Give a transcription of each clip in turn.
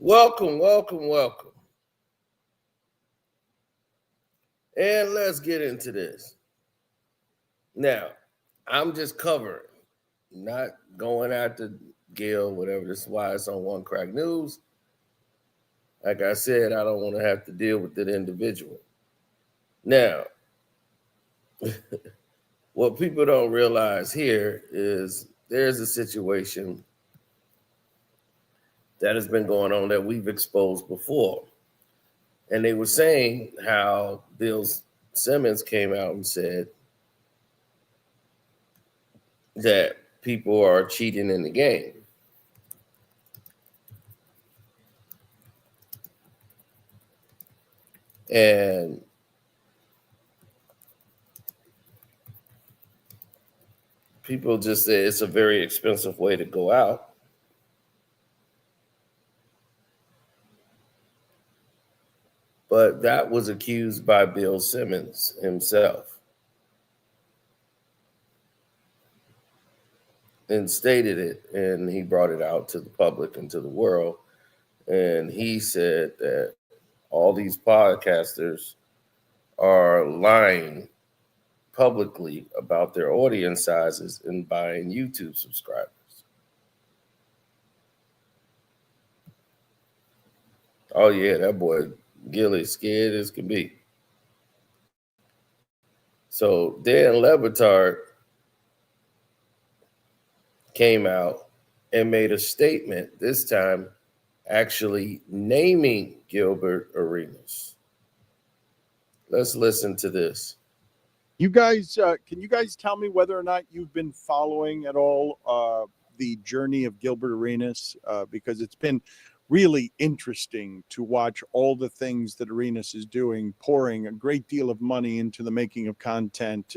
Welcome. And let's get into this. Now, I'm just covering, not going after Gil, whatever. This is why it's on One Crack News. Like I said, I don't want to have to deal with that individual. Now, what people don't realize here is there's a situation that has been going on that we've exposed before. And they were saying how Bill Simmons came out and said that people are cheating in the game. And people just say it's a very expensive way to go out. But that was accused by Bill Simmons himself and stated it, and he brought it out to the public and to the world. And he said that all these podcasters are lying publicly about their audience sizes and buying YouTube subscribers. Oh, yeah, that boy Gilly scared as can be. So Dan LeBatard came out and made a statement, this time actually naming Gilbert Arenas. Let's listen to this. You guys, can you guys tell me whether or not you've been following at all the journey of Gilbert Arenas? Because it's been really interesting to watch all the things that Arenas is doing, pouring a great deal of money into the making of content.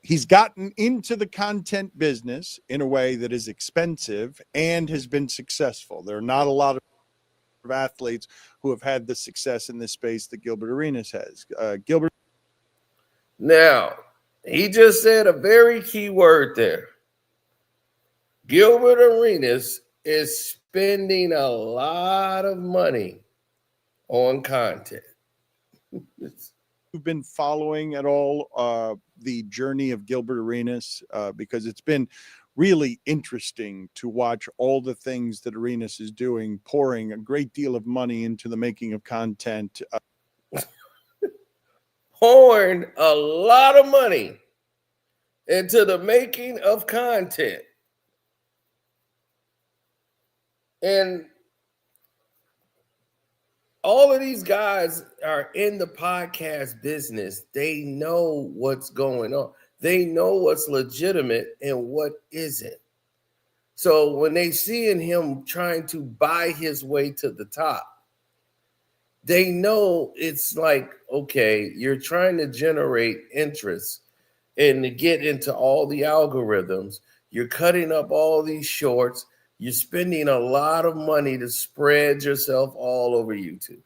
He's gotten into the content business in a way that is expensive and has been successful. There are not a lot of athletes who have had the success in this space that Gilbert Arenas has. Gilbert. Now, he just said a very key word there. Gilbert Arenas is spending a lot of money on content. You've been following at all the journey of Gilbert Arenas because it's been really interesting to watch all the things that Arenas is doing, pouring a great deal of money into the making of content. Pouring a lot of money into the making of content. And all of these guys are in the podcast business. They know what's going on. They know what's legitimate and what isn't. So when they seeing him trying to buy his way to the top, they know it's like, okay, you're trying to generate interest and to get into all the algorithms. You're cutting up all these shorts. You're spending a lot of money to spread yourself all over YouTube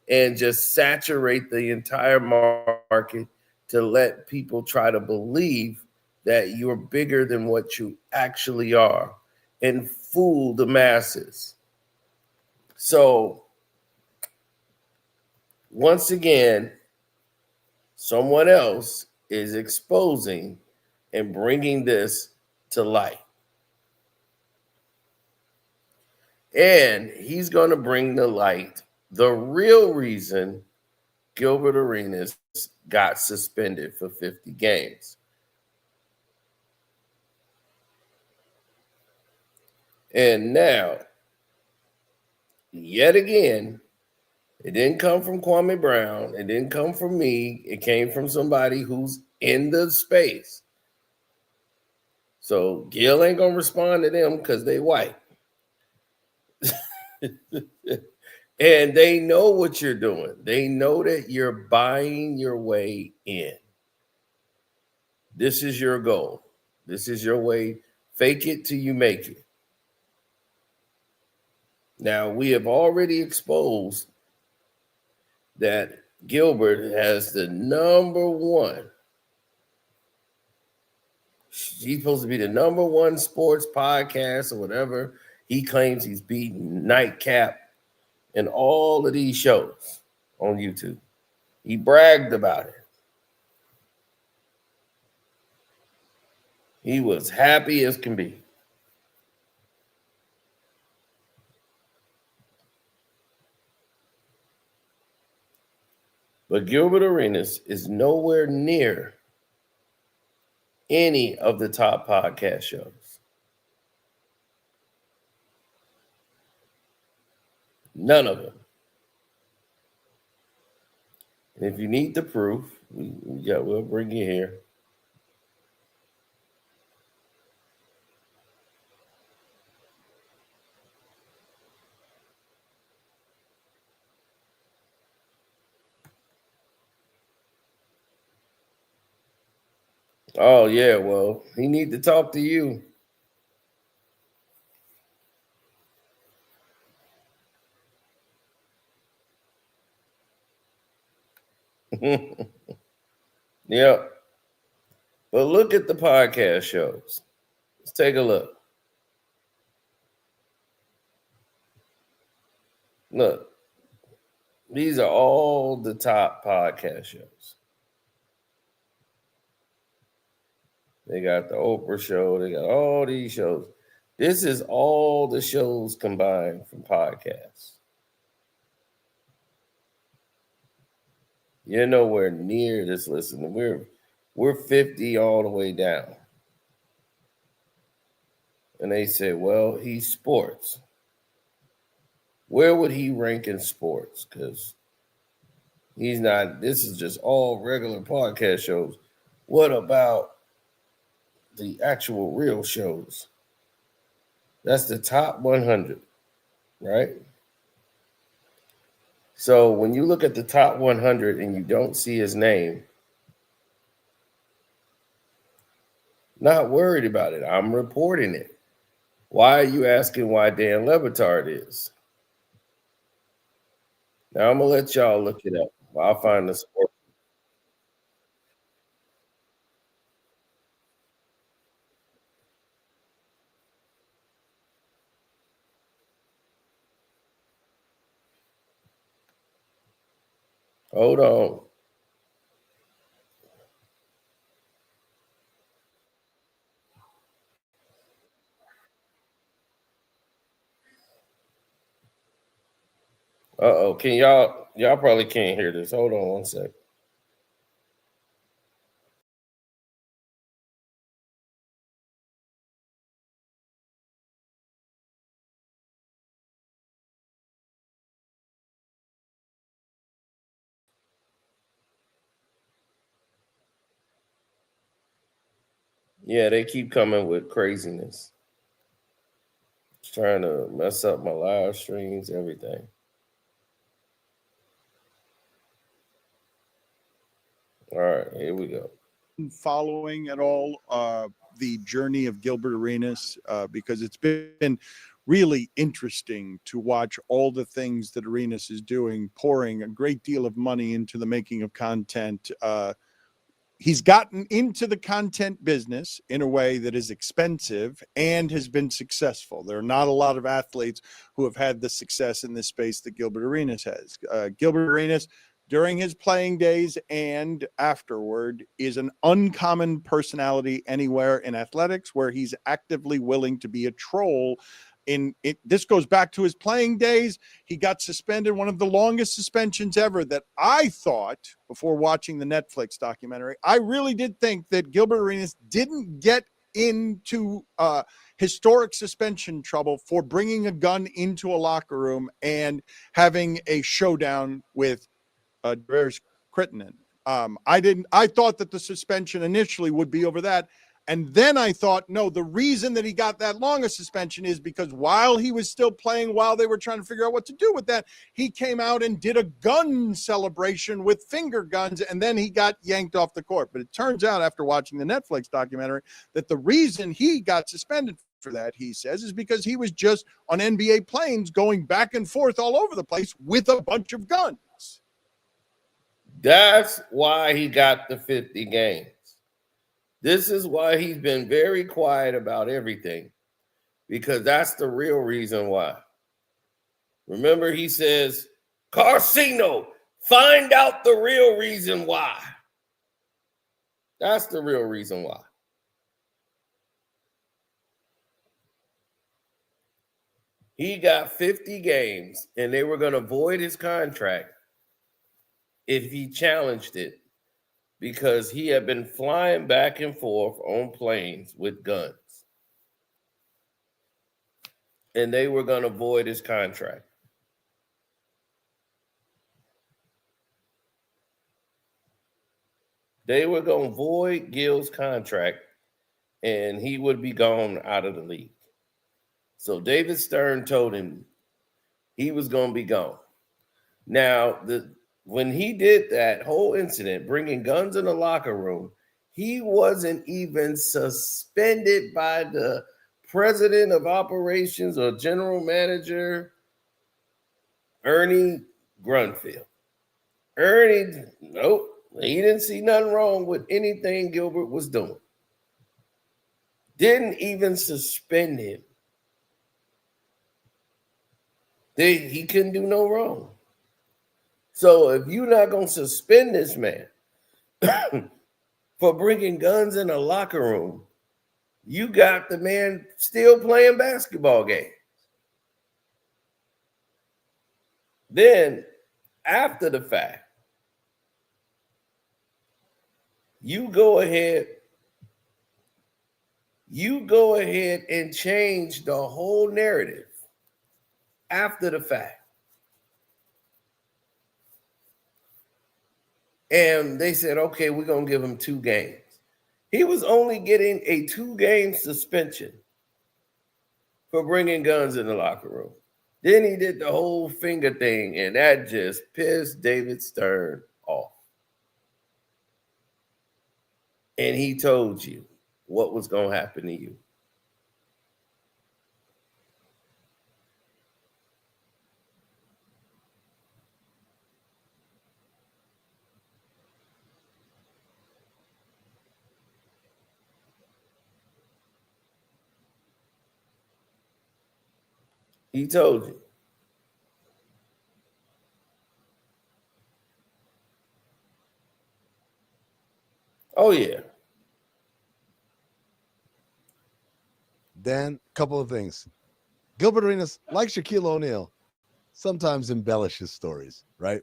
and just saturate the entire market to let people try to believe that you're bigger than what you actually are and fool the masses. So, once again, someone else is exposing and bringing this to light. And he's going to bring to light the real reason Gilbert Arenas got suspended for 50 games. And now, yet again, it didn't come from Kwame Brown. It didn't come from me. It came from somebody who's in the space. So Gil ain't going to respond to them because they white. And they know what you're doing. They know that you're buying your way in. This is your goal. This is your way. Fake it till you make it. Now, we have already exposed that Gilbert has the number one. He's supposed to be the number one sports podcast or whatever. He claims he's beaten Nightcap and all of these shows on YouTube. He bragged about it. He was happy as can be. But Gilbert Arenas is nowhere near any of the top podcast shows. None of them. And if you need the proof, we'll bring you here. Oh, yeah, well, he need to talk to you. Yep. But look at the podcast shows. Let's take a look. Look, these are all the top podcast shows. They got the Oprah show. They got all these shows. This is all the shows combined from podcasts. You're nowhere near this listening. We're 50 all the way down. And they said, well, he's sports. Where would he rank in sports? Because he's not, this is just all regular podcast shows. What about the actual real shows? That's the top 100, right? So when you look at the top 100 and you don't see his name, not worried about it. I'm reporting it. Why are you asking why Dan LeBatard is? Now I'm going to let y'all look it up. I'll find the sport. Hold on. Uh-oh. Can y'all probably can't hear this. Hold on one sec. Yeah, they keep coming with craziness. Trying to mess up my live streams, everything. All right, here we go. Following at all the journey of Gilbert Arenas because it's been really interesting to watch all the things that Arenas is doing, pouring a great deal of money into the making of content. He's gotten into the content business in a way that is expensive and has been successful. There are not a lot of athletes who have had the success in this space that Gilbert Arenas has. Gilbert Arenas, during his playing days and afterward, is an uncommon personality anywhere in athletics where he's actively willing to be a troll. This goes back to his playing days. He got suspended, one of the longest suspensions ever that I thought before watching the Netflix documentary. I really did think that Gilbert Arenas didn't get into historic suspension trouble for bringing a gun into a locker room and having a showdown with Darius Crittenden. I thought that the suspension initially would be over that. And then I thought, no, the reason that he got that long a suspension is because while he was still playing, while they were trying to figure out what to do with that, he came out and did a gun celebration with finger guns, and then he got yanked off the court. But it turns out, after watching the Netflix documentary, that the reason he got suspended for that, he says, is because he was just on NBA planes going back and forth all over the place with a bunch of guns. That's why he got the 50 games. This is why he's been very quiet about everything, because that's the real reason why. Remember, he says, Carcino, find out the real reason why. That's the real reason why. He got 50 games, and they were going to void his contract if he challenged it, because he had been flying back and forth on planes with guns. And they were going to void his contract. They were going to void Gil's contract, and he would be gone out of the league. So David Stern told him he was going to be gone. Now, when he did that whole incident, bringing guns in the locker room, he wasn't even suspended by the president of operations or general manager, Ernie Grunfeld. Ernie, nope, he didn't see nothing wrong with anything Gilbert was doing. Didn't even suspend him. He couldn't do no wrong. So if you're not going to suspend this man for bringing guns in a locker room, you got the man still playing basketball games. Then, after the fact, you go ahead and change the whole narrative after the fact. And they said, okay, we're going to give him 2 games. He was only getting a 2-game suspension for bringing guns in the locker room. Then he did the whole finger thing, and that just pissed David Stern off. And he told you what was going to happen to you. He told you. Oh, yeah. Dan, couple of things. Gilbert Arenas, like Shaquille O'Neal, sometimes embellishes stories, right?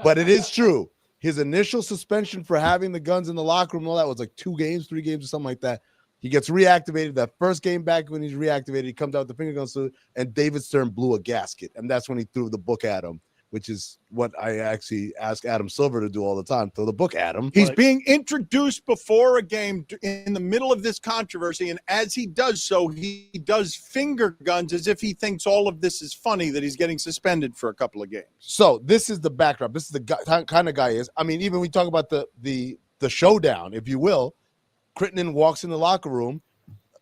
But it is true. His initial suspension for having the guns in the locker room and all that was like 2 games, 3 games, or something like that. He gets reactivated. That first game back when he's reactivated, he comes out with the finger gun salute, and David Stern blew a gasket. And that's when he threw the book at him, which is what I actually ask Adam Silver to do all the time. Throw the book at him. He's being introduced before a game in the middle of this controversy, and as he does so, he does finger guns as if he thinks all of this is funny, that he's getting suspended for a couple of games. So this is the backdrop. This is the guy, kind of guy he is. I mean, even we talk about the showdown, if you will. Crittenden walks in the locker room,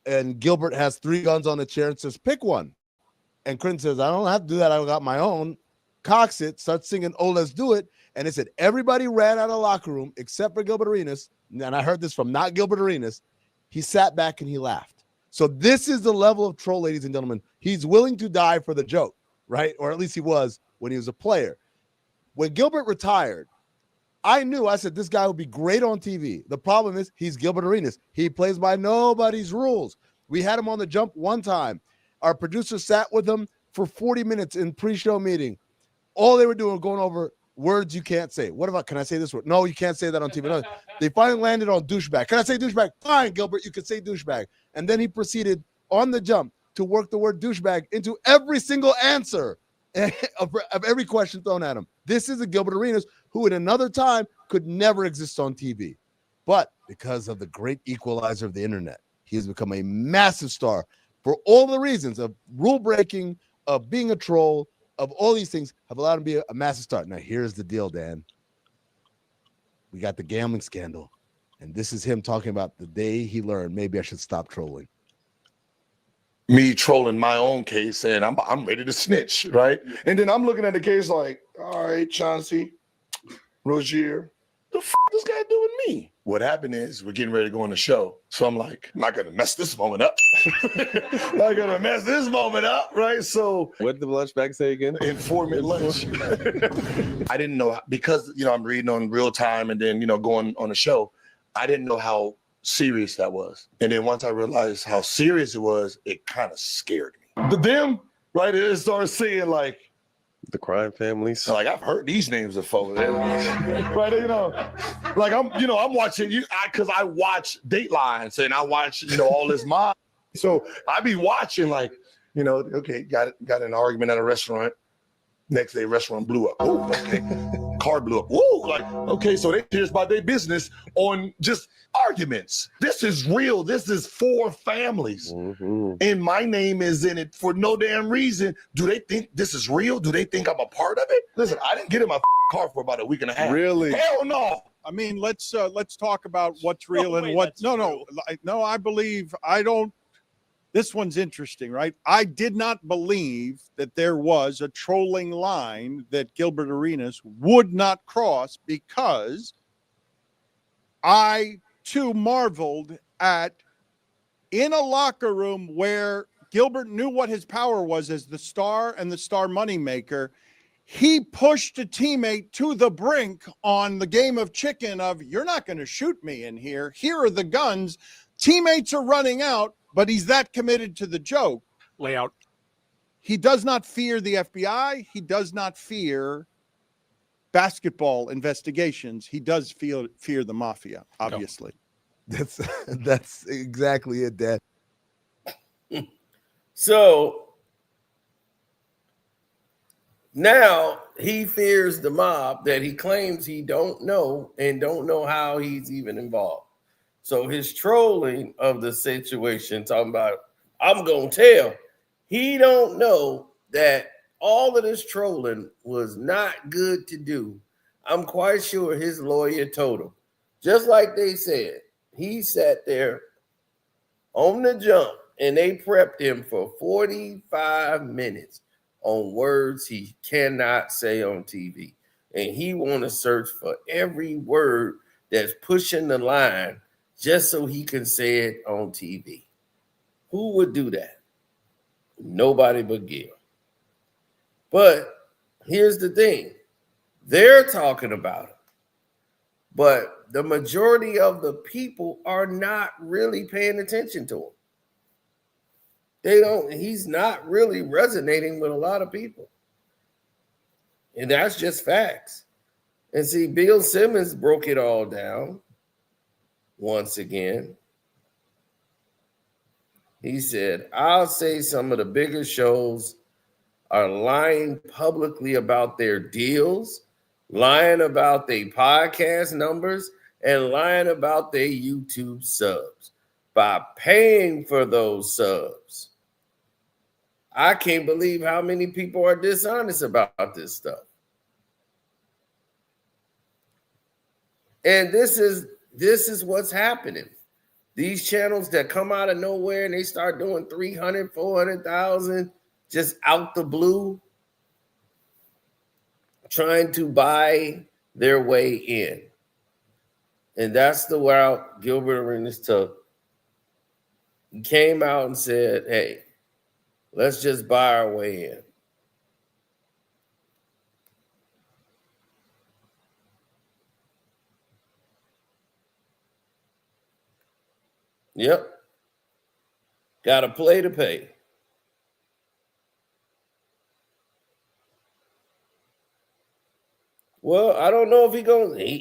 and Gilbert has 3 guns on the chair and says, pick one. And Crittenden says, I don't have to do that. I got my own. Cocks it, starts singing, oh, let's do it. And it said everybody ran out of the locker room except for Gilbert Arenas. And I heard this from not Gilbert Arenas. He sat back and he laughed. So this is the level of troll, ladies and gentlemen. He's willing to die for the joke, right? Or at least he was when he was a player. When Gilbert retired, I said, this guy would be great on TV. The problem is he's Gilbert Arenas. He plays by nobody's rules. We had him on the jump one time. Our producer sat with him for 40 minutes in pre-show meeting. All they were doing was going over words you can't say. What about, can I say this word? No, you can't say that on TV. No. They finally landed on douchebag. Can I say douchebag? Fine, Gilbert, you can say douchebag. And then he proceeded on the jump to work the word douchebag into every single answer of every question thrown at him. This is a Gilbert Arenas who at another time could never exist on TV. But because of the great equalizer of the internet, he has become a massive star for all the reasons of rule breaking, of being a troll, of all these things have allowed him to be a massive star. Now, here's the deal, Dan. We got the gambling scandal. And this is him talking about the day he learned, maybe I should stop trolling. Me trolling my own case, saying I'm ready to snitch, right? And then I'm looking at the case like, all right, Chauncey, Rozier, the f this guy doing me. What happened is we're getting ready to go on the show. So I'm like, I'm not going to mess this moment up. Not going to mess this moment up, right? So what did the lunch bag say again? Informant lunch. I didn't know, because, I'm reading on real time and then, going on the show. I didn't know how serious that was. And then once I realized how serious it was, it kind of scared me. Them, right, it started saying like, the crime families. Like, I've heard these names before, right? Like I'm watching you because I watch Dateline and I watch all this mob. So I be watching like okay, got an argument at a restaurant. Next day, restaurant blew up. Oh, okay. Car blew up. Whoa, like okay, so they here's about their business on just arguments. This is real. This is for families. Mm-hmm. And my name is in it for no damn reason. Do they think this is real? Do they think I'm a part of it? Listen, I didn't get in my car for about a week and a half. Really? Hell no. I mean, let's talk about what's real and what. No, I believe I don't. This one's interesting, right? I did not believe that there was a trolling line that Gilbert Arenas would not cross, because I too marveled at, in a locker room where Gilbert knew what his power was as the star and the star moneymaker, he pushed a teammate to the brink on the game of chicken of, you're not going to shoot me in here. Here are the guns. Teammates are running out, but he's that committed to the joke. Layout. He does not fear the FBI. He does not fear basketball investigations. He does fear the mafia, obviously. No. That's exactly it, Dad. So now he fears the mob that he claims he don't know and don't know how he's even involved. So his trolling of the situation, talking about, I'm going to tell, he don't know that all of this trolling was not good to do. I'm quite sure his lawyer told him, just like they said, he sat there on the jump and they prepped him for 45 minutes on words he cannot say on TV. And he want to search for every word that's pushing the line just so he can say it on TV. Who would do that? Nobody but Gil. But here's the thing. They're talking about it. But the majority of the people are not really paying attention to him. He's not really resonating with a lot of people. And that's just facts. And see, Bill Simmons broke it all down. Once again, he said, I'll say some of the bigger shows are lying publicly about their deals, lying about their podcast numbers, and lying about their YouTube subs by paying for those subs. I can't believe how many people are dishonest about this stuff. And this is what's happening. These channels that come out of nowhere and they start doing 300, 400,000 just out the blue, trying to buy their way in. And that's the route Gilbert Arenas took. He came out and said, hey, let's just buy our way in. Yep. Got to play to pay. Well, I don't know if he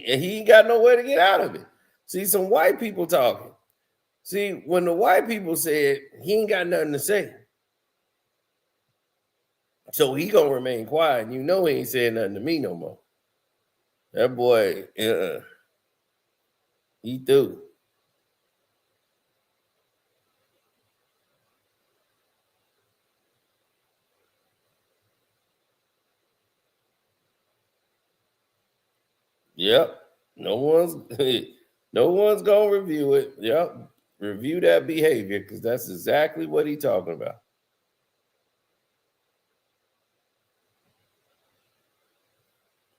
ain't got nowhere to get out of it. See, some white people talking. See, when the white people said he ain't got nothing to say, so he gonna remain quiet. And you know he ain't saying nothing to me no more. That boy, he threw. Yep. No one's gonna review it. Yep. Review that behavior, because that's exactly what he's talking about.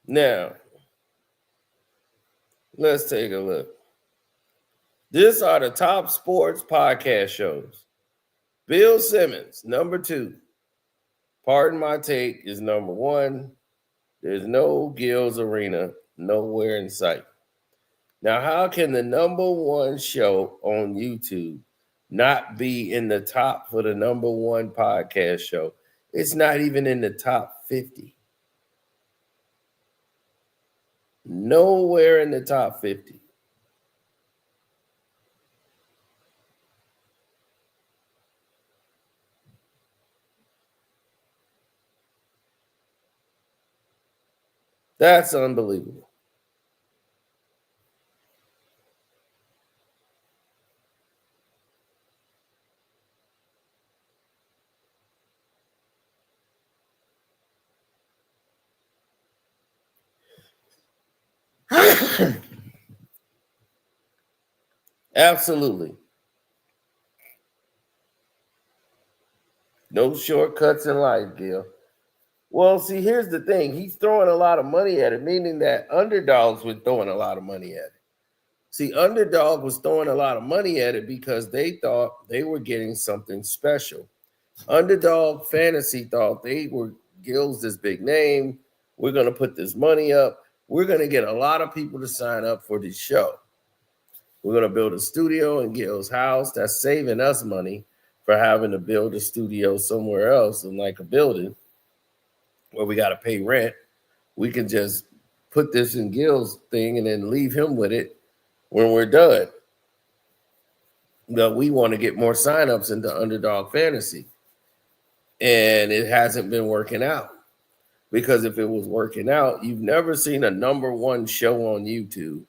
Now, Let's take a look. These are the top sports podcast shows. Bill Simmons, number 2. Pardon My Take is number 1. There's no Gil's Arena nowhere in sight. Now, how can the number 1 show on YouTube not be in the top for the number 1 podcast show? It's not even in the top 50. Nowhere in the top 50. That's unbelievable. Absolutely. No shortcuts in life, Gil. Well, see, here's the thing. He's throwing a lot of money at it, meaning that underdogs were throwing a lot of money at it. See, Underdog was throwing a lot of money at it because they thought they were getting something special. Underdog Fantasy thought they were Gil's this big name. We're going to put this money up. We're going to get a lot of people to sign up for this show. We're going to build a studio in Gil's house. That's saving us money for having to build a studio somewhere else in like a building where we got to pay rent. We can just put this in Gil's thing and then leave him with it when we're done. But we want to get more signups into Underdog Fantasy. And it hasn't been working out. Because if it was working out, you've never seen a number 1 show on YouTube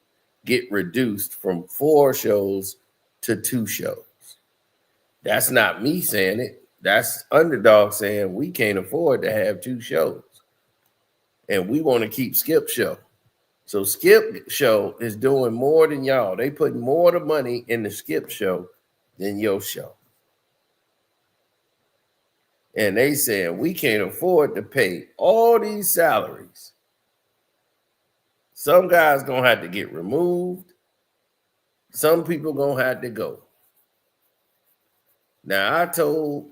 get reduced from 4 shows to 2 shows. That's not me saying it. That's Underdog saying we can't afford to have 2 shows. And we want to keep Skip Show. So Skip Show is doing more than y'all. They put more of the money in the Skip Show than your show. And they saying we can't afford to pay all these salaries. Some guys going to have to get removed. Some people going to have to go. Now, I told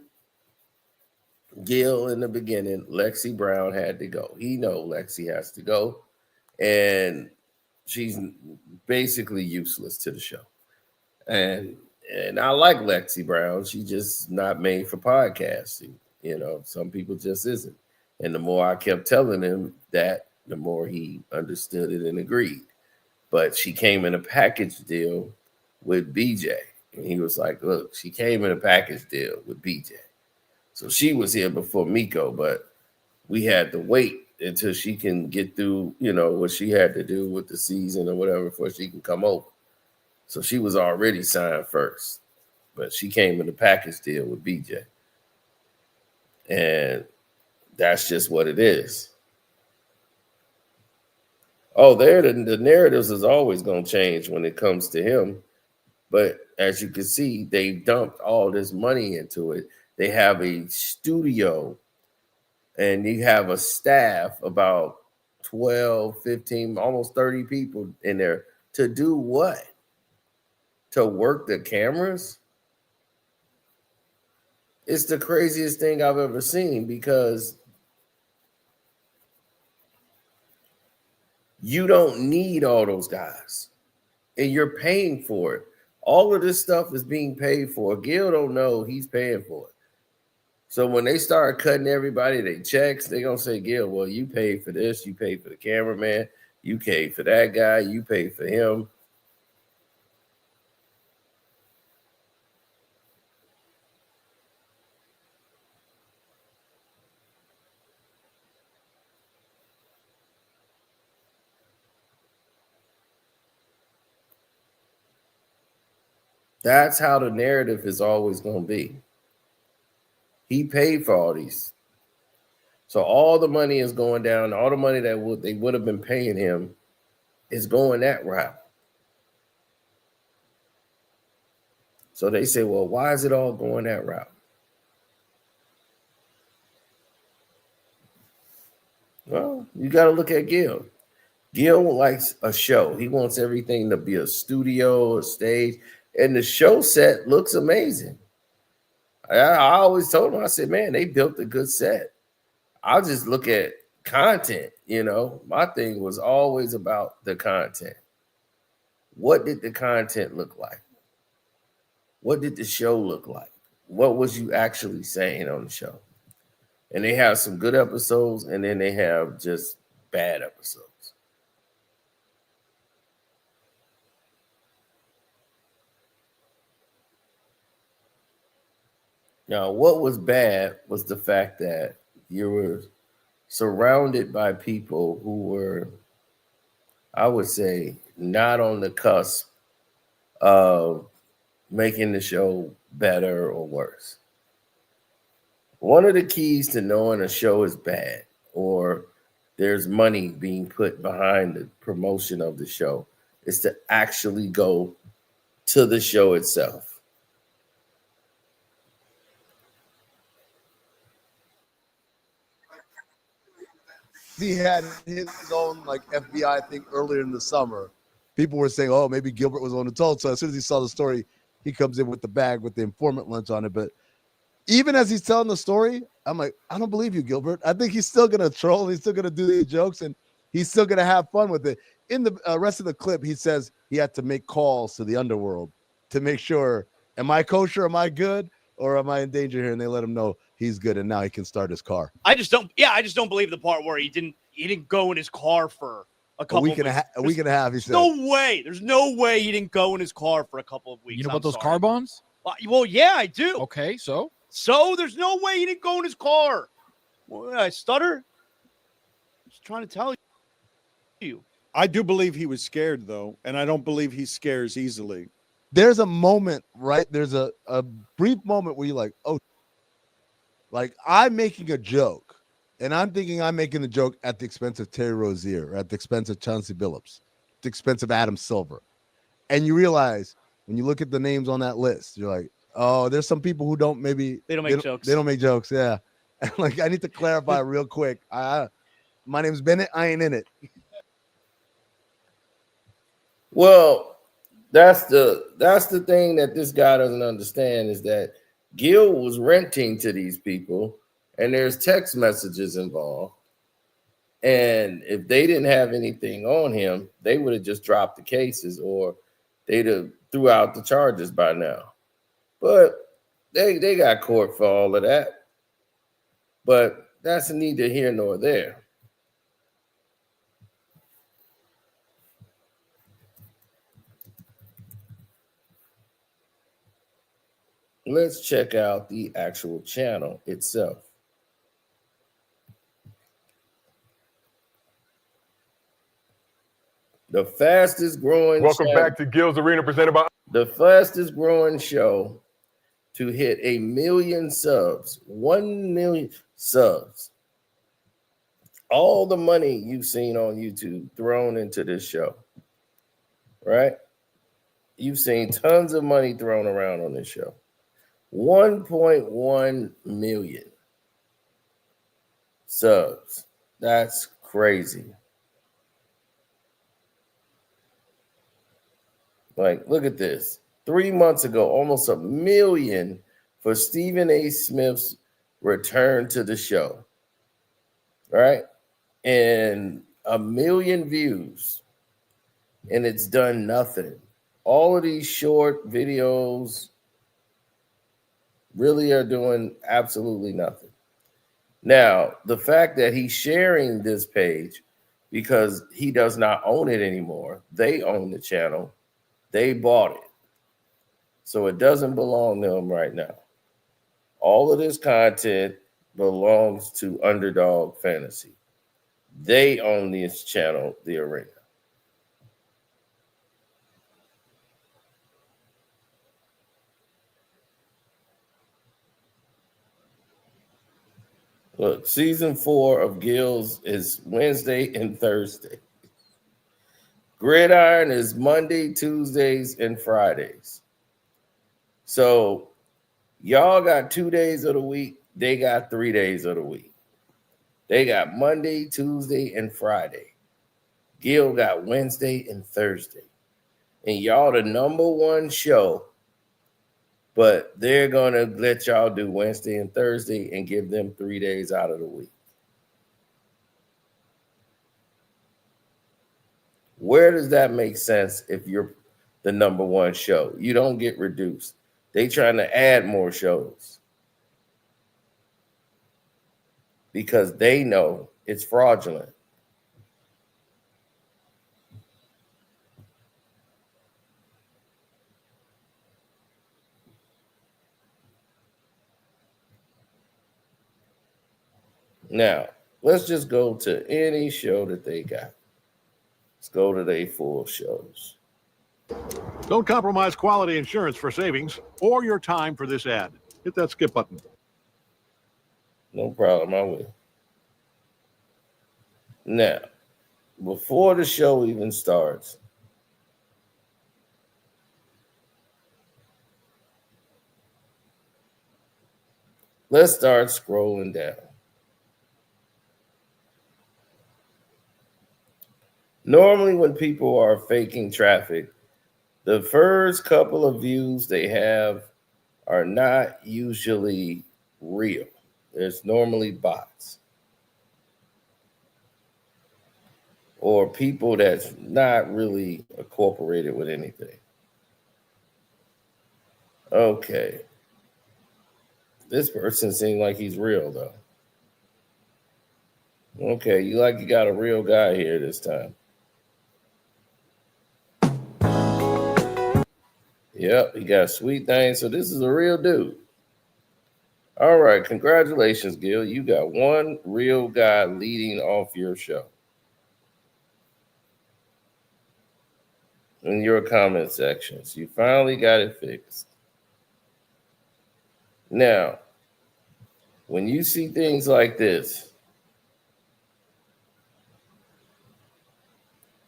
Gil in the beginning, Lexi Brown had to go. He know Lexi has to go. And she's basically useless to the show. And I like Lexi Brown. She's just not made for podcasting. You know, some people just isn't. And the more I kept telling him that, the more he understood it and agreed. But she came in a package deal with BJ. And he was like, look, she came in a package deal with BJ. So she was here before Miko, but we had to wait until she can get through, you know, what she had to do with the season or whatever before she can come over. So she was already signed first. But she came in a package deal with BJ. And that's just what it is. Oh, the narratives is always going to change when it comes to him. But as you can see, they dumped all this money into it. They have a studio and you have a staff about 12, 15, almost 30 people in there to do what? To work the cameras? It's the craziest thing I've ever seen because you don't need all those guys and you're paying for it. All of this stuff is being paid for. Gil don't know he's paying for it. So when they start cutting everybody their checks, they're going to say, Gil, well, you paid for this. You paid for the cameraman. You paid for that guy. You paid for him. That's how the narrative is always going to be. He paid for all these. So all the money is going down. All the money that they would have been paying him is going that route. So they say, well, why is it all going that route? Well, you got to look at Gil. Gil likes a show. He wants everything to be a studio, a stage, and the show set looks amazing. I always told him, I said, man, they built a good set. I'll just look at content, My thing was always about the content. What did the content look like? What did the show look like? What was you actually saying on the show? And they have some good episodes, and then they have just bad episodes. Now, what was bad was the fact that you were surrounded by people who were, I would say, not on the cusp of making the show better or worse. One of the keys to knowing a show is bad or there's money being put behind the promotion of the show is to actually go to the show itself. He had his own like FBI thing earlier in the summer. People were saying, oh, maybe Gilbert was on the toll. So as soon as he saw the story, he comes in with the bag with the informant lunch on it. But even as he's telling the story, I'm like, I don't believe you, Gilbert. I think he's still going to troll. He's still going to do these jokes, and he's still going to have fun with it. In the rest of the clip, he says he had to make calls to the underworld to make sure, am I kosher? Am I good? Or am I in danger here? And they let him know he's good, and now he can start his car. I just don't believe the part where he didn't go in his car for a couple a week and a half. He said, no way. There's no way he didn't go in his car for a couple of weeks. You know about those car bombs? Well, yeah, I do. Okay, so there's no way he didn't go in his car. Well, I stutter. Just trying to tell you. I do believe he was scared, though, and I don't believe he scares easily. There's a moment, right? There's a brief moment where you're like, oh, like I'm making a joke, and I'm thinking I'm making the joke at the expense of Terry Rozier, at the expense of Chauncey Billups, at the expense of Adam Silver. And you realize when you look at the names on that list, you're like, oh, there's some people who don't make jokes. They don't make jokes, yeah. And like I need to clarify real quick. My name's Bennett. I ain't in it. Well, that's the thing that this guy doesn't understand is that Gil was renting to these people, and there's text messages involved. And if they didn't have anything on him, they would have just dropped the cases, or they'd have threw out the charges by now. But they got court for all of that. But that's neither here nor there. Let's check out the actual channel itself. The fastest growing Welcome back to Gil's Arena, presented by the fastest growing show to hit 1 million subs, 1 million subs. All the money you've seen on YouTube thrown into this show, right? You've seen tons of money thrown around on this show. 1.1 million subs. That's crazy. Like, look at this. 3 months ago, almost 1 million for Stephen A. Smith's return to the show, right? And 1 million views, and it's done nothing. All of these short videos really are doing absolutely nothing. Now, the fact that he's sharing this page because he does not own it anymore, they own the channel, they bought it. So it doesn't belong to him right now. All of this content belongs to Underdog Fantasy. They own this channel, The Arena. Look, season 4 of Gil's is Wednesday and Thursday. Gridiron is Monday, Tuesdays, and Fridays. So y'all got 2 days of the week. They got 3 days of the week. They got Monday, Tuesday, and Friday. Gil got Wednesday and Thursday. And y'all the number one show, but they're going to let y'all do Wednesday and Thursday and give them 3 days out of the week. Where does that make sense if you're the number one show? You don't get reduced. They trying to add more shows because they know it's fraudulent. Now, let's just go to any show that they got. Let's go to their full shows. Don't compromise quality insurance for savings or your time for this ad. Hit that skip button. No problem, I will. Now, before the show even starts, let's start scrolling down. Normally, when people are faking traffic, the first couple of views they have are not usually real. There's normally bots or people that's not really incorporated with anything. Okay. This person seems like he's real, though. Okay, you got a real guy here this time. Yep, he got a sweet thing. So this is a real dude. All right, congratulations, Gil. You got one real guy leading off your show. In your comment sections, you finally got it fixed. Now, when you see things like this,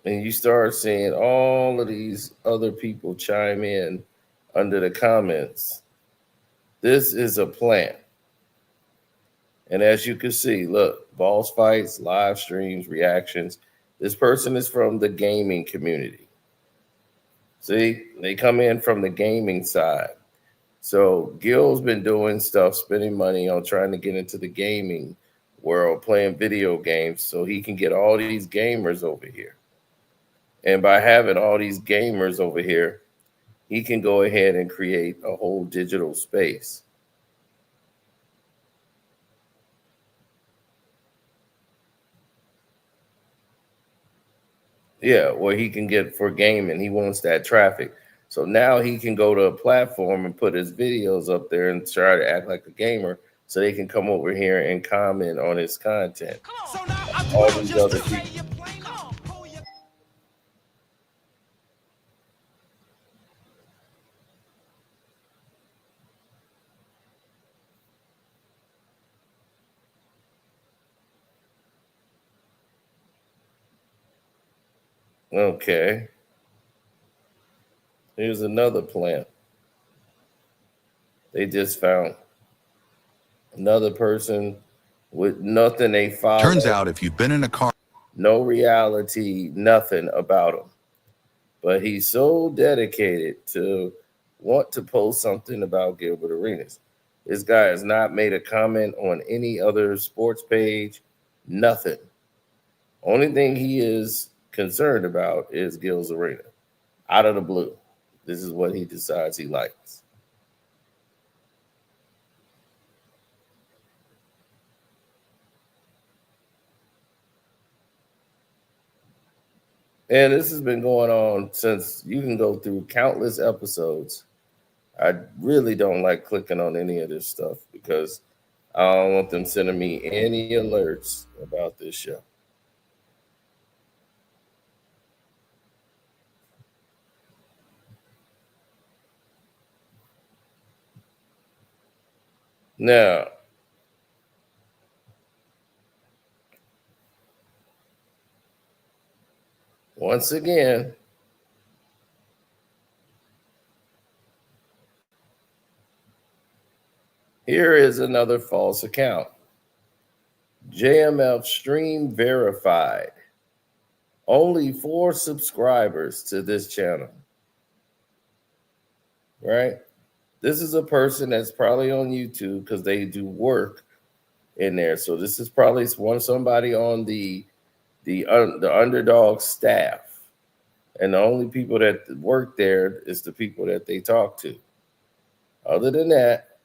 and you start seeing all of these other people chime in under the comments, this is a plan. And as you can see, look, boss fights, live streams, reactions. This person is from the gaming community. See, they come in from the gaming side. So Gil's been doing stuff, spending money on trying to get into the gaming world, playing video games so he can get all these gamers over here. And by having all these gamers over here, he can go ahead and create a whole digital space. Yeah, where he can get for gaming. He wants that traffic. So now he can go to a platform and put his videos up there and try to act like a gamer so they can come over here and comment on his content. All these other people. Okay. Here's another plant. They just found another person with nothing they follow. Turns out if you've been in a car. No reality, nothing about him. But he's so dedicated to want to post something about Gilbert Arenas. This guy has not made a comment on any other sports page, nothing. Only thing he is concerned about is Gil's Arena. Out of the blue. This is what he decides he likes. And this has been going on since you can go through countless episodes. I really don't like clicking on any of this stuff because I don't want them sending me any alerts about this show. Now, once again, here is another false account. JMF Stream Verified. only 4 subscribers to this channel, right? This is a person that's probably on YouTube because they do work in there. So this is probably somebody on the underdog staff. And the only people that work there is the people that they talk to. Other than that,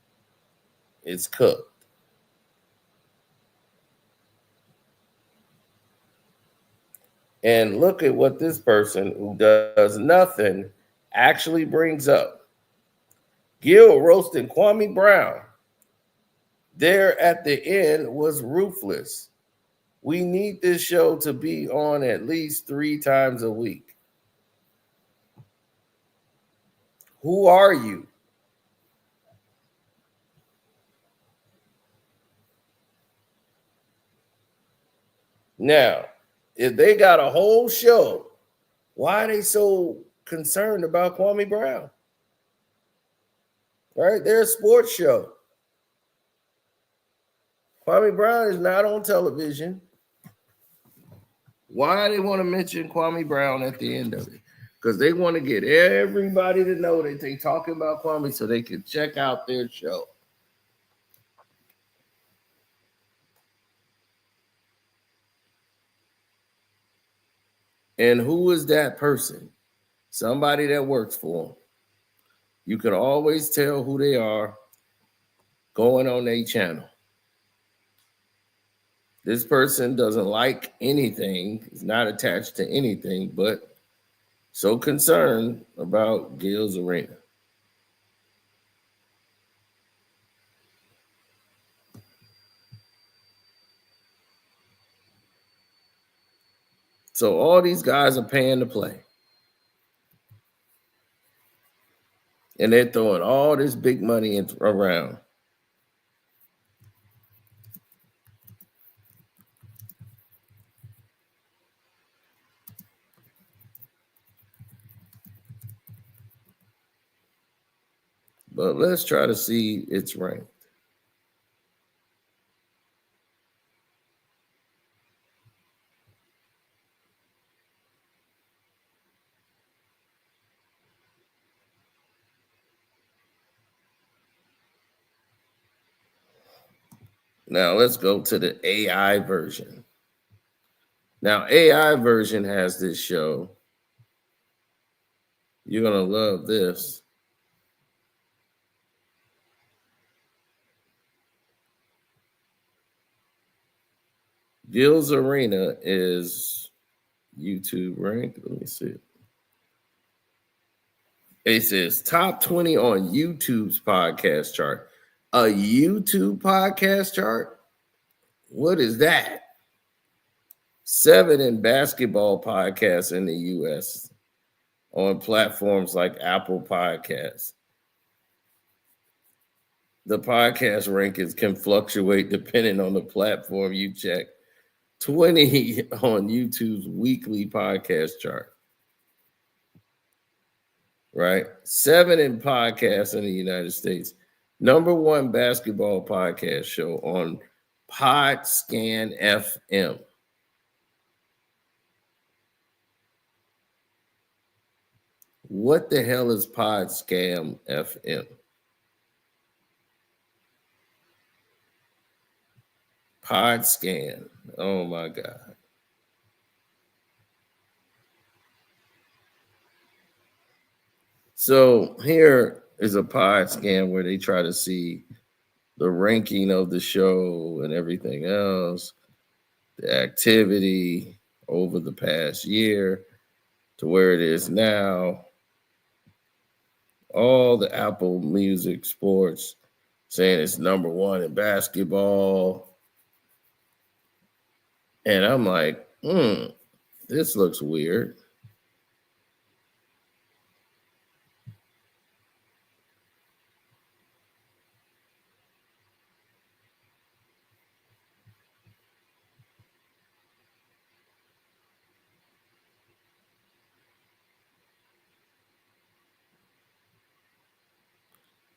it's cooked. And look at what this person who does nothing actually brings up. Gil roasting Kwame Brown. There at the end was ruthless. We need this show to be on at least 3 times a week. Who are you? Now, if they got a whole show, why are they so concerned about Kwame Brown? Right? They're a sports show. Kwame Brown is not on television. Why they want to mention Kwame Brown at the end of it? Because they want to get everybody to know that they talking about Kwame so they can check out their show. And who is that person? Somebody that works for them. You can always tell who they are going on their channel. This person doesn't like anything, is not attached to anything, but so concerned about Gilbert Arenas. So all these guys are paying to play. And they're throwing all this big money around. But let's try to see its ranked. Now let's go to the AI version. Now, AI version has this show. You're going to love this. Gilbert Arenas is YouTube ranked. Let me see. It says top 20 on YouTube's podcast chart. A YouTube podcast chart? What is that? 7 in basketball podcasts in the US on platforms like Apple Podcasts. The podcast rankings can fluctuate depending on the platform you check. 20 on YouTube's weekly podcast chart. Right? 7 in podcasts in the United States. Number 1 basketball podcast show on PodScan FM. What the hell is PodScan FM? PodScan. Oh my God. So here is a PodScan where they try to see the ranking of the show and everything else, the activity over the past year to where it is now, all the Apple Music Sports saying it's number 1 in basketball. And I'm like, this looks weird.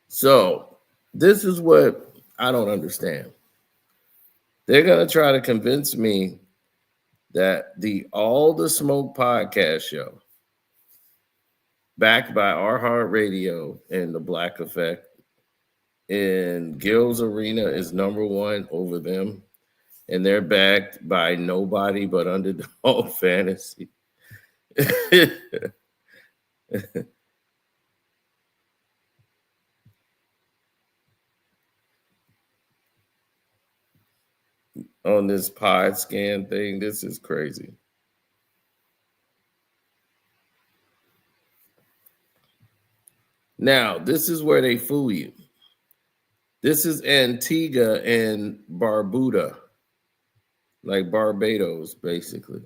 So this is what I don't understand. They're going to try to convince me that the All the Smoke podcast show, backed by Our Heart Radio and the Black Effect, and Gil's Arena is number one over them, and they're backed by nobody but Underdog Fantasy. On this pod scan thing, this is crazy. Now, this is where they fool you. This is Antigua and Barbuda, like Barbados, basically.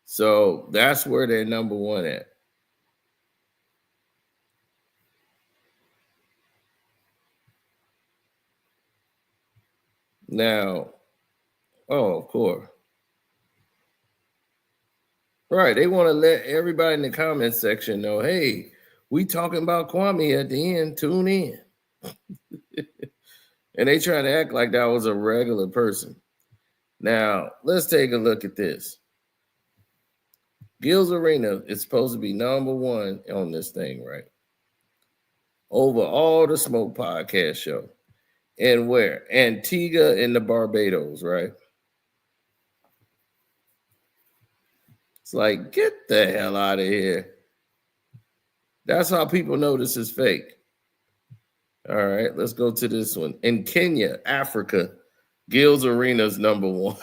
So that's where they're number one at. Now, oh, of course. Right, they want to let everybody in the comment section know, hey, we talking about Kwame at the end, tune in. And they try to act like that was a regular person. Now, let's take a look at this. Gil's Arena is supposed to be number one on this thing, right? Over All the Smoke podcast show. And where? Antigua and the Barbados, right? It's like, get the hell out of here. That's how people know this is fake. All right, let's go to this one. In Kenya, Africa, Gil's Arena's number one.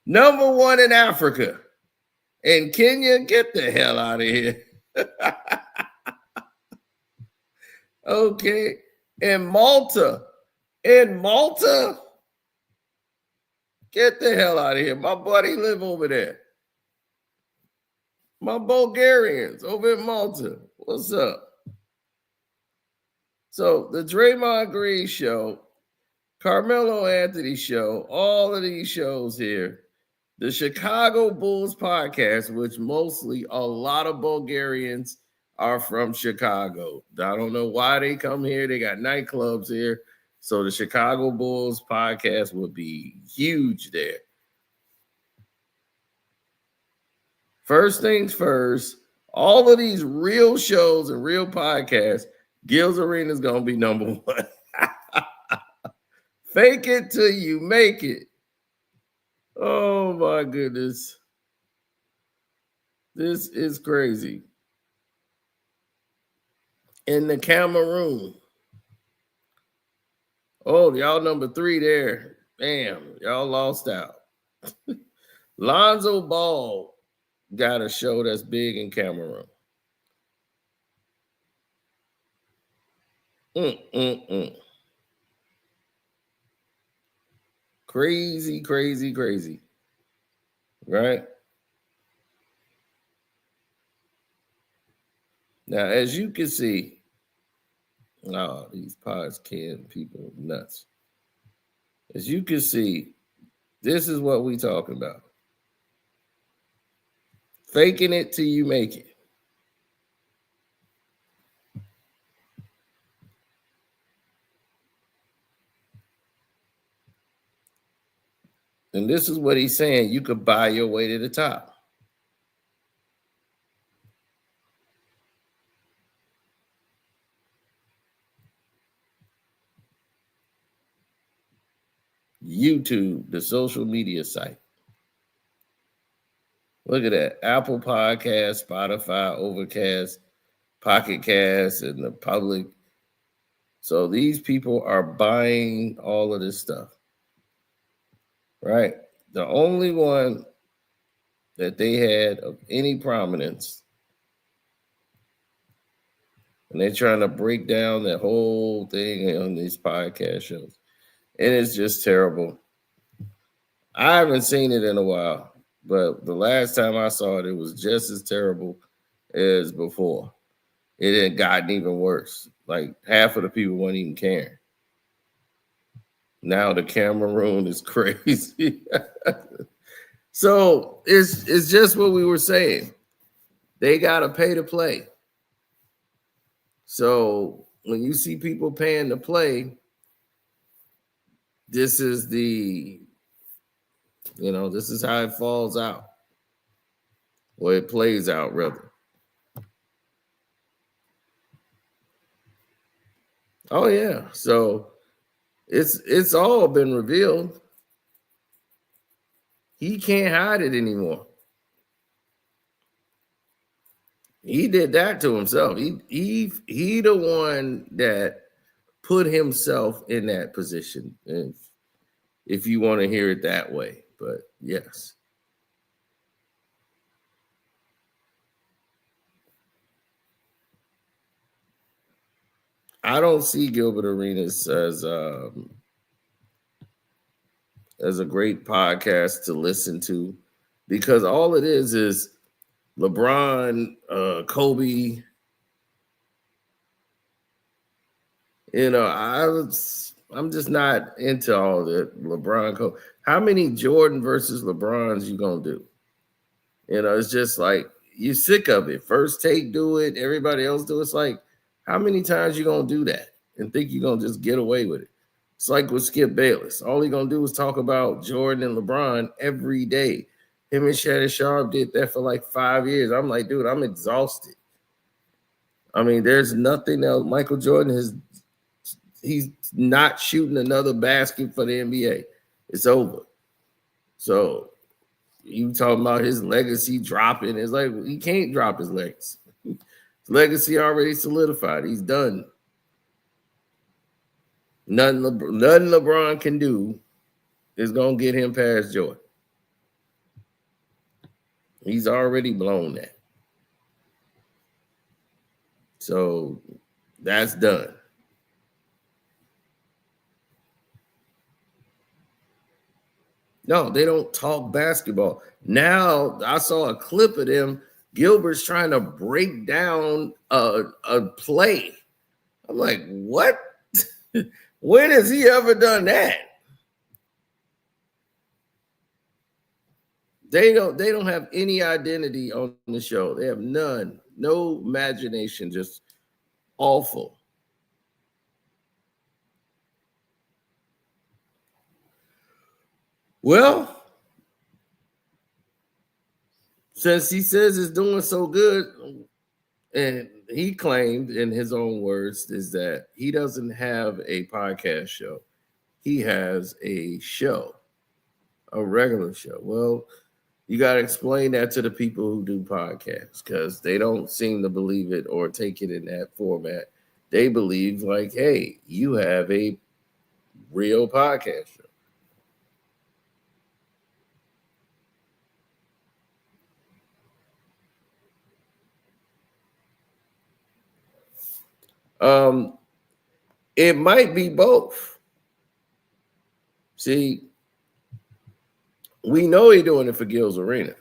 Number one in Africa. In Kenya, get the hell out of here. Okay. In Malta, get the hell out of here. My buddy live over there. My Bulgarians over in Malta. What's up? So the Draymond Green show, Carmelo Anthony show, all of these shows here, the Chicago Bulls podcast, which mostly a lot of Bulgarians are from Chicago. I don't know why they come here. They got nightclubs here. So the Chicago Bulls podcast would be huge there. First things first, all of these real shows and real podcasts, Gil's Arena is going to be number one. Fake it till you make it. Oh, my goodness. This is crazy. In the Cameroon. Oh, y'all number 3 there. Bam, y'all lost out. Lonzo Ball got a show that's big in Cameroon. Crazy, crazy, crazy. Right? Now, as you can see, these pods can people nuts. As you can see, this is what we talking about. Faking it till you make it. And this is what he's saying. You could buy your way to the top. YouTube, the social media site. Look at that. Apple Podcast, Spotify, Overcast, Pocket Cast, and the public. So these people are buying all of this stuff. Right? The only one that they had of any prominence, and they're trying to break down that whole thing on these podcast shows. And it's just terrible. I haven't seen it in a while, but the last time I saw it, it was just as terrible as before. It had gotten even worse. Like half of the people weren't even caring. Now the Cameroon is crazy. So it's just what we were saying. They got to pay to play. So when you see people paying to play, this is the, this is how it falls out, or it plays out, rather. Oh yeah, so it's all been revealed. He can't hide it anymore. He did that to himself. He the one that put himself in that position, if you want to hear it that way. But yes. I don't see Gilbert Arenas as a great podcast to listen to, because all it is LeBron, Kobe. I'm just not into all that LeBron, Kobe. How many Jordan versus LeBrons you gonna do? It's just like you're sick of it. First Take do it, everybody else do it. It's like, how many times you gonna do that and think you're gonna just get away with it? It's like with Skip Bayless. All he gonna do is talk about Jordan and LeBron every day. Him and Shannon Sharp did that for like 5 years. I'm like, dude, I'm exhausted. I mean, there's nothing else. Michael Jordan he's not shooting another basket for the NBA. It's over. So you talking about his legacy dropping? It's like, he can't drop his legacy. His legacy already solidified. He's done. Nothing LeBron can do is gonna get him past Jordan. He's already blown that. So that's done. No, they don't talk basketball. Now I saw a clip of them. Gilbert's trying to break down a play. I'm like, what? When has he ever done that? They don't have any identity on the show. They have none. No imagination, just awful. Well, since he says it's doing so good, and he claimed in his own words is that he doesn't have a podcast show. He has a show, a regular show. Well, you got to explain that to the people who do podcasts, because they don't seem to believe it or take it in that format. They believe like, hey, you have a real podcast show. It might be both. See, we know he's doing it for Gil's Arena.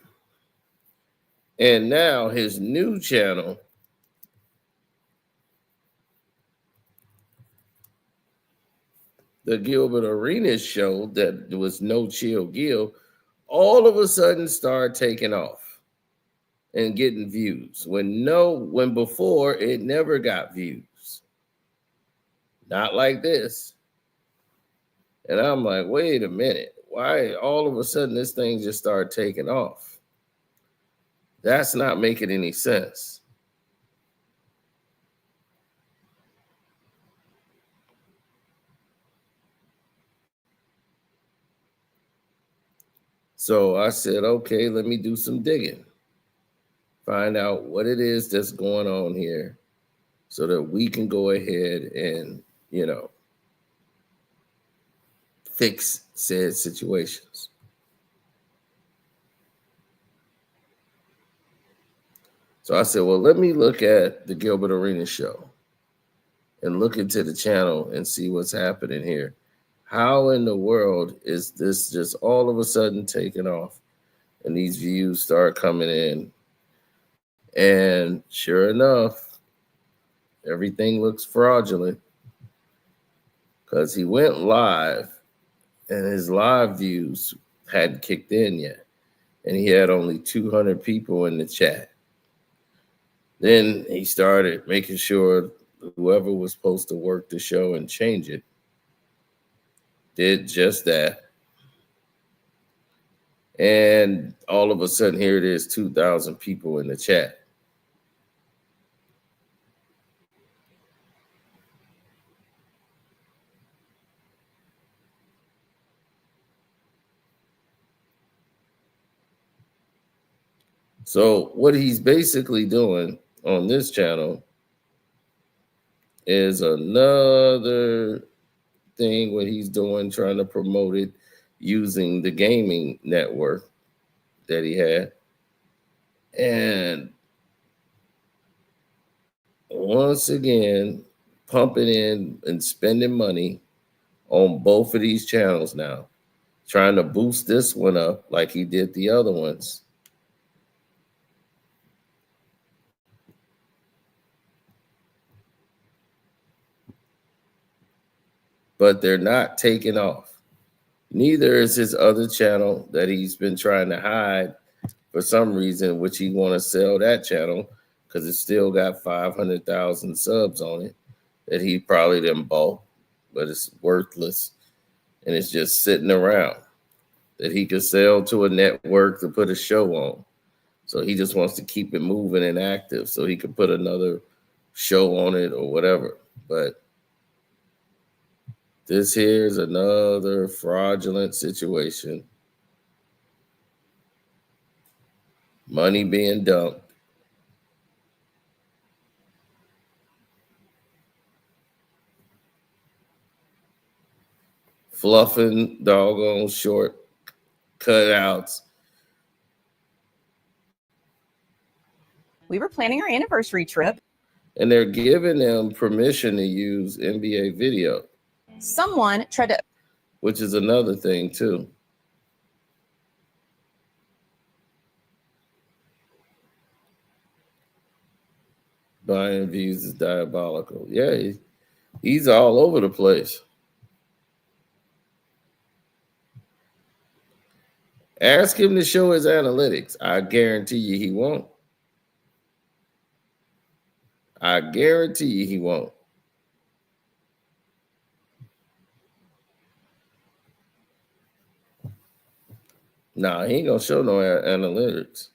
And now his new channel, the Gilbert Arenas show, that was No Chill Gil, all of a sudden started taking off and getting views. When before it never got views. Not like this. And I'm like, wait a minute. Why all of a sudden this thing just started taking off? That's not making any sense. So I said, okay, let me do some digging. Find out what it is that's going on here so that we can go ahead and, fix said situations. So I said, well, let me look at the Gilbert Arenas show and look into the channel and see what's happening here. How in the world is this just all of a sudden taking off and these views start coming in? And sure enough, everything looks fraudulent, because he went live and his live views hadn't kicked in yet. And he had only 200 people in the chat. Then he started making sure whoever was supposed to work the show and change it did just that. And all of a sudden, here it is, 2,000 people in the chat. So what he's basically doing on this channel is another thing what he's doing, trying to promote it using the gaming network that he had. And once again, pumping in and spending money on both of these channels now, trying to boost this one up like he did the other ones. But they're not taking off. Neither is his other channel that he's been trying to hide for some reason, which he want to sell that channel because it still got 500,000 subs on it that he probably didn't bought, but it's worthless and it's just sitting around that he could sell to a network to put a show on. So he just wants to keep it moving and active so he could put another show on it or whatever. But this here's another fraudulent situation. Money being dumped. Fluffing doggone short cutouts. We were planning our anniversary trip. And they're giving them permission to use NBA video. Someone tried to... Which is another thing too. Buying views is diabolical. Yeah, he's all over the place. Ask him to show his analytics. I guarantee you he won't. I guarantee you he won't. Nah, he ain't gonna show no analytics.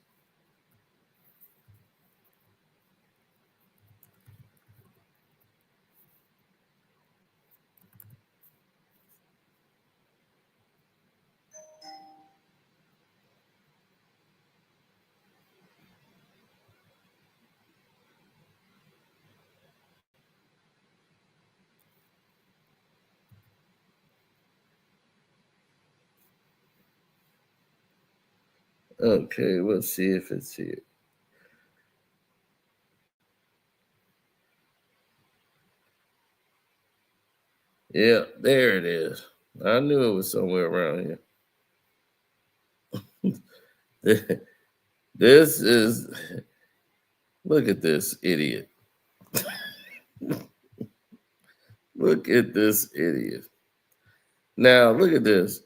Okay, we'll see if it's here. Yeah, there it is. I knew it was somewhere around here. This is, look at this idiot. Look at this idiot. Now, look at this.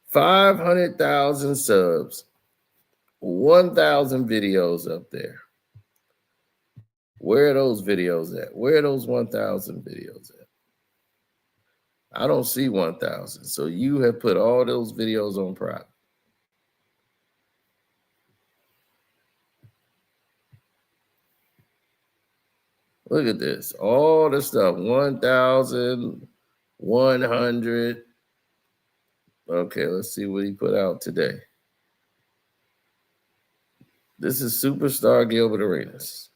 500,000 subs, 1,000 videos up there. Where are those videos at? Where are those 1,000 videos at? I don't see 1,000. So you have put all those videos on private. Look at this. All the stuff. 1,100. Okay, let's see what he put out today. This is Superstar Gilbert Arenas.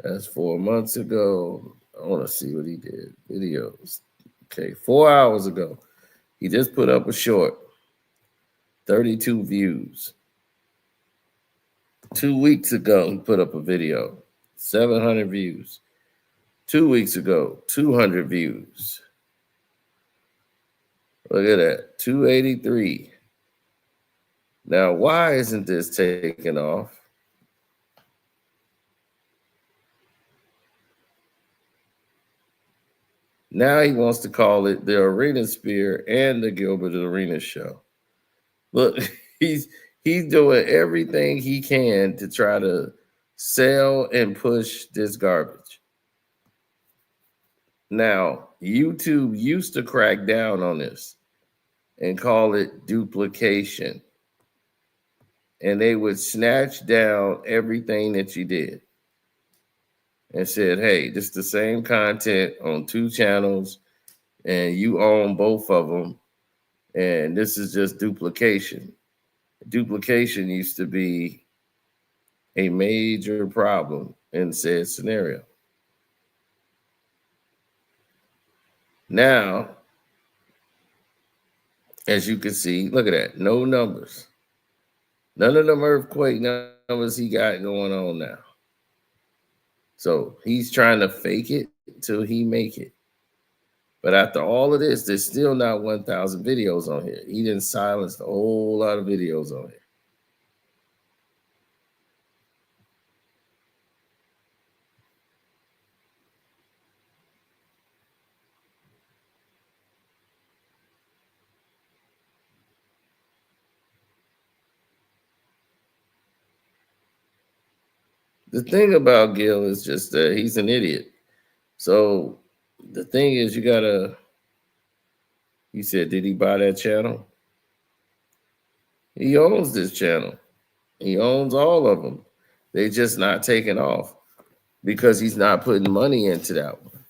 That's 4 months ago. I want to see what he did. Videos. Okay, 4 hours ago. He just put up a short. 32 views. 2 weeks ago, he put up a video. 700 views. 2 weeks ago, 200 views. Look at that, 283. Now, why isn't this taking off? Now he wants to call it the Arena Spear and the Gilbert Arenas show. Look, he's doing everything he can to try to sell and push this garbage. Now, YouTube used to crack down on this and call it duplication. And they would snatch down everything that you did and said, hey, this is the same content on 2 channels and you own both of them. And this is just duplication. Duplication used to be a major problem in said scenario. Now, as you can see, look at that, no numbers. None of them earthquake numbers he got going on now. So he's trying to fake it till he make it. But after all of this, there's still not 1,000 videos on here. He didn't silence a whole lot of videos on here. The thing about Gil is just that he's an idiot. So the thing is, you gotta, he said, did he buy that channel? He owns this channel. He owns all of them. They just not taking off because he's not putting money into that one.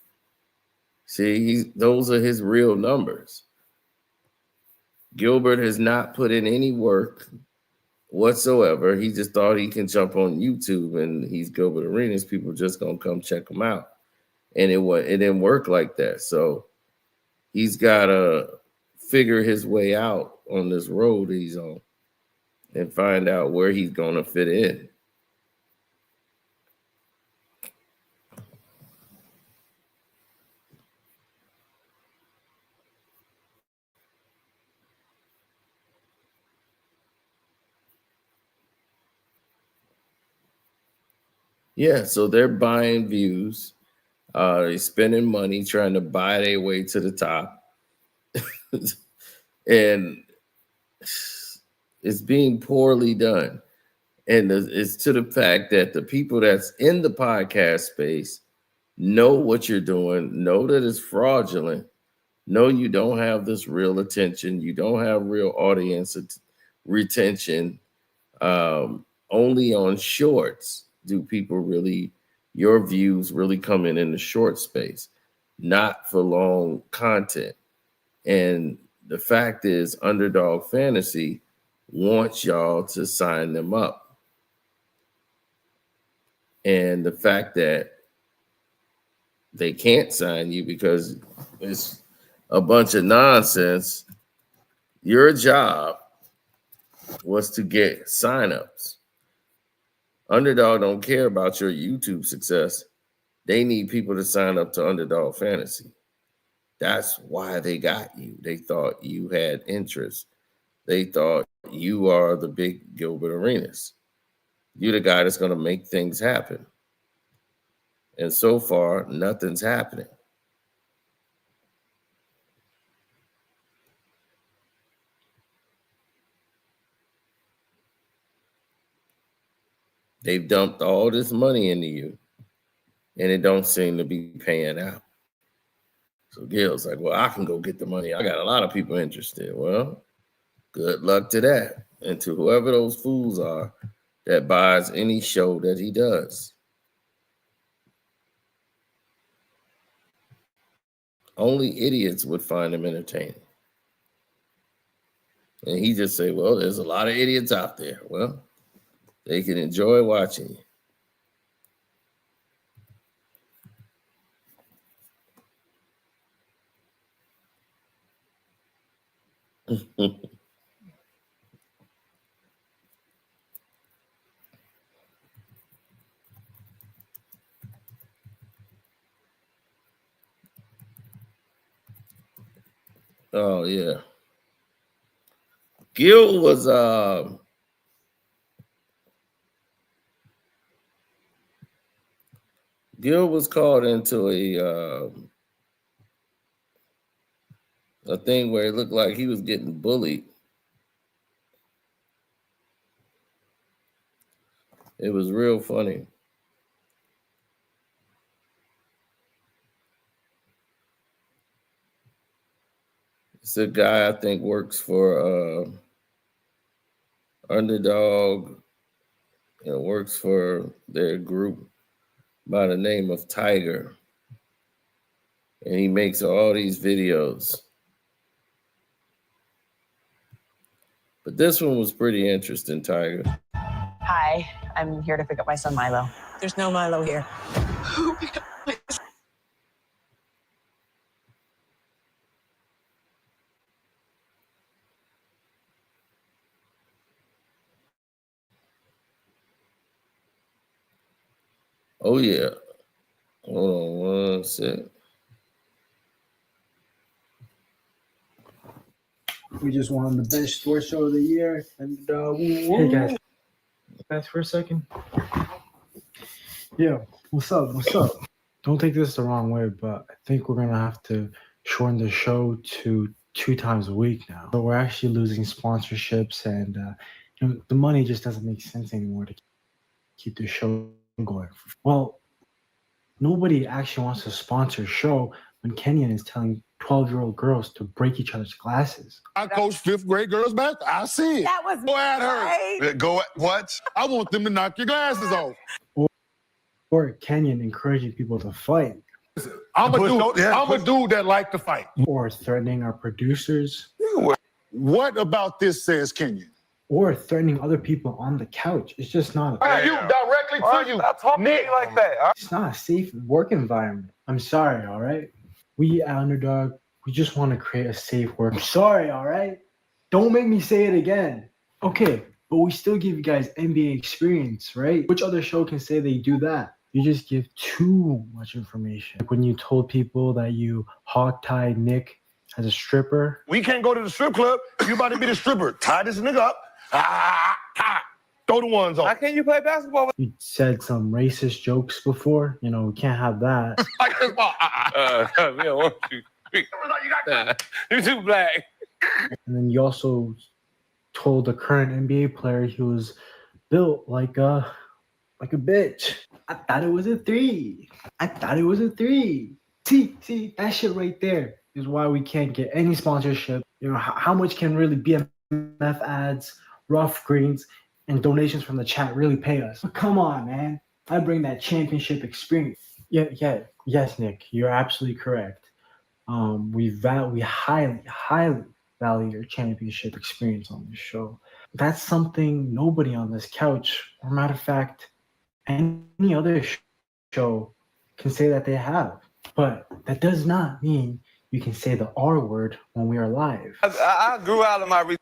See, those are his real numbers. Gilbert has not put in any work whatsoever. He just thought he can jump on YouTube and he's Gilbert Arenas. People just gonna come check him out. And it didn't work like that. So he's gotta figure his way out on this road he's on and find out where he's gonna fit in. Yeah, so they're buying views. They're spending money trying to buy their way to the top. And it's being poorly done. And it's to the fact that the people that's in the podcast space know what you're doing, know that it's fraudulent, know you don't have this real attention, you don't have real audience retention. Only on shorts do people really, your views really come in the short space, not for long content. And the fact is, Underdog Fantasy wants y'all to sign them up. And the fact that they can't sign you because it's a bunch of nonsense, your job was to get signups. Underdog don't care about your YouTube success. They need people to sign up to Underdog Fantasy. That's why they got you. They thought you had interest. They thought you are the big Gilbert Arenas. You're the guy that's going to make things happen. And so far, nothing's happening. They've dumped all this money into you, and it don't seem to be paying out. So Gil's like, well, I can go get the money. I got a lot of people interested. Well, good luck to that. And to whoever those fools are that buys any show that he does. Only idiots would find him entertaining. And he just say, well, there's a lot of idiots out there. Well, they can enjoy watching you. Oh, yeah. Gil was caught into a thing where it looked like he was getting bullied. It was real funny. It's a guy I think works for Underdog. Works for their group by the name of Tiger. And he makes all these videos. But this one was pretty interesting, Tiger. Hi, I'm here to pick up my son Milo. There's no Milo here. Oh, yeah. Hold on one sec. We just won the best sports show of the year. And hey guys for a second. Yeah, what's up? Don't take this the wrong way, but I think we're gonna have to shorten the show to 2 times a week now. But we're actually losing sponsorships, and the money just doesn't make sense anymore to keep the show going. Well, nobody actually wants to sponsor a show when Kenyon is telling 12-year-old girls to break each other's glasses. I coach 5th grade girls back. I see it. That was Go at her. right. Go at what? I want them to knock your glasses off. Or Kenyon encouraging people to fight. I'm a dude that like to fight. Or threatening our producers. What about this says Kenyon? Or threatening other people on the couch. It's just not You directly to you. Stop talking to me like that. It's not a safe work environment. I'm sorry, all right? We at Underdog, we just want to create a safe work. I'm sorry, all right? Don't make me say it again. Okay, but we still give you guys NBA experience, right? Which other show can say they do that? You just give too much information. Like when you told people that you hog-tied Nick as a stripper. We can't go to the strip club. You about to be the stripper. Tie this nigga up. Throw the ones on. How can you play basketball? You said some racist jokes before. We can't have that. We don't want you. You're too black. And then you also told the current NBA player he was built like a bitch. I thought it was a 3. See, that shit right there is why we can't get any sponsorship. How much can really BMF ads, rough greens, and donations from the chat really pay us? But come on, man. I bring that championship experience. Yes, Nick, you're absolutely correct. We highly value your championship experience on this show. That's something nobody on this couch, or matter of fact, any other show can say that they have. But that does not mean you can say the R word when we are live. I grew out of my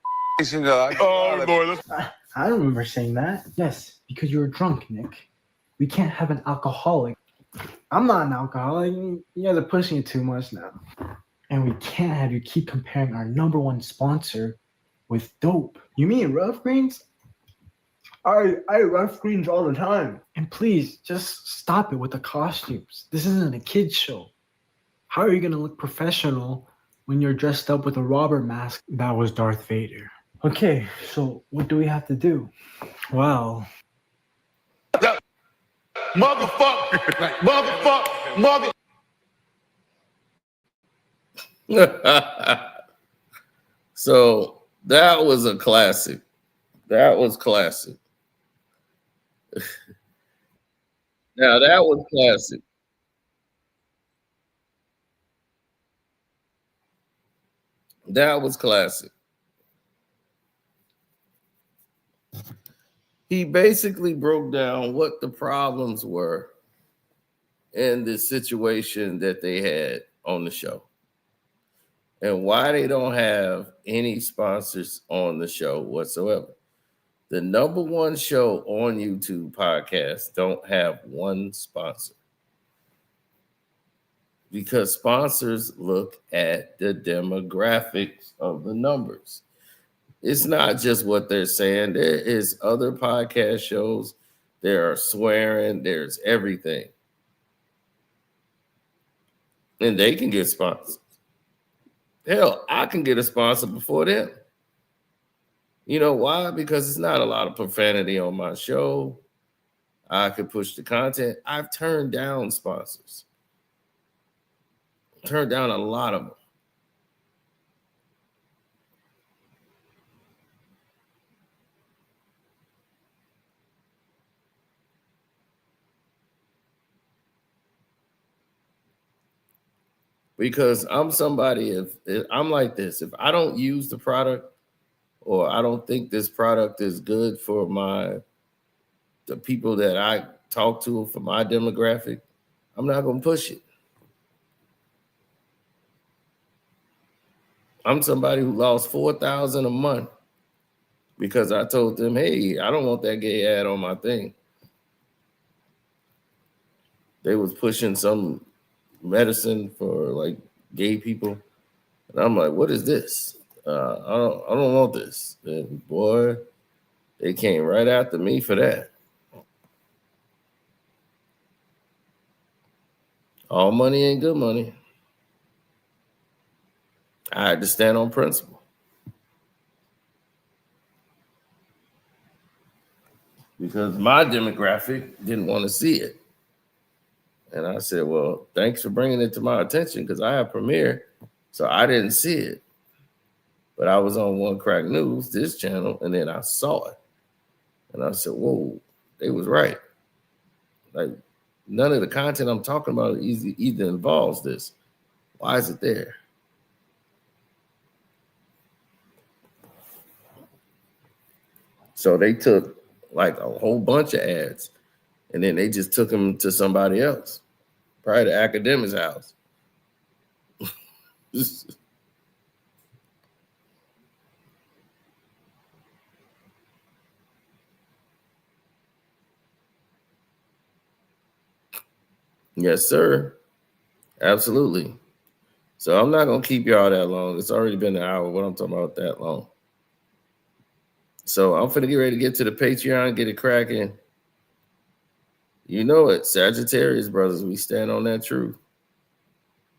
I remember saying that. Yes, because you were drunk, Nick. We can't have an alcoholic. I'm not an alcoholic. You guys are pushing it too much now. And we can't have you keep comparing our #1 sponsor with dope. You mean rough greens? I rough greens all the time. And please, just stop it with the costumes. This isn't a kid's show. How are you going to look professional when you're dressed up with a robber mask that was Darth Vader? Okay, so what do we have to do? Well... Motherfucker. So that was a classic. That was classic. Now that was classic. That was classic. He basically broke down what the problems were in the situation that they had on the show and why they don't have any sponsors on the show whatsoever. The #1 show on YouTube podcast don't have one sponsor because sponsors look at the demographics of the numbers. It's not just what they're saying. There is other podcast shows. There are swearing. There's everything. And they can get sponsors. Hell, I can get a sponsor before them. You know why? Because it's not a lot of profanity on my show. I could push the content. I've turned down sponsors. Turned down a lot of them. Because I'm somebody, if I'm like this, if I don't use the product or I don't think this product is good for the people that I talk to, for my demographic, I'm not going to push it. I'm somebody who lost $4,000 a month because I told them, hey, I don't want that gay ad on my thing. They was pushing some medicine for like gay people. And I'm like, what is this? I don't want this. And boy, they came right after me for that. All money ain't good money. I had to stand on principle. Because my demographic didn't want to see it. And I said, well, thanks for bringing it to my attention because I have Premiere, so I didn't see it. But I was on One Crack News, this channel, and then I saw it. And I said, whoa, they was right. Like, none of the content I'm talking about either involves this. Why is it there? So they took like a whole bunch of ads, and then they just took them to somebody else, probably the academic's house. Yes, sir. Absolutely. So I'm not going to keep y'all that long. It's already been an hour. What I'm talking about that long. So I'm finna get ready to get to the Patreon, get it cracking. You know it, Sagittarius brothers, we stand on that truth.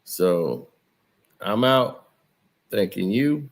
So I'm out. Thanking you.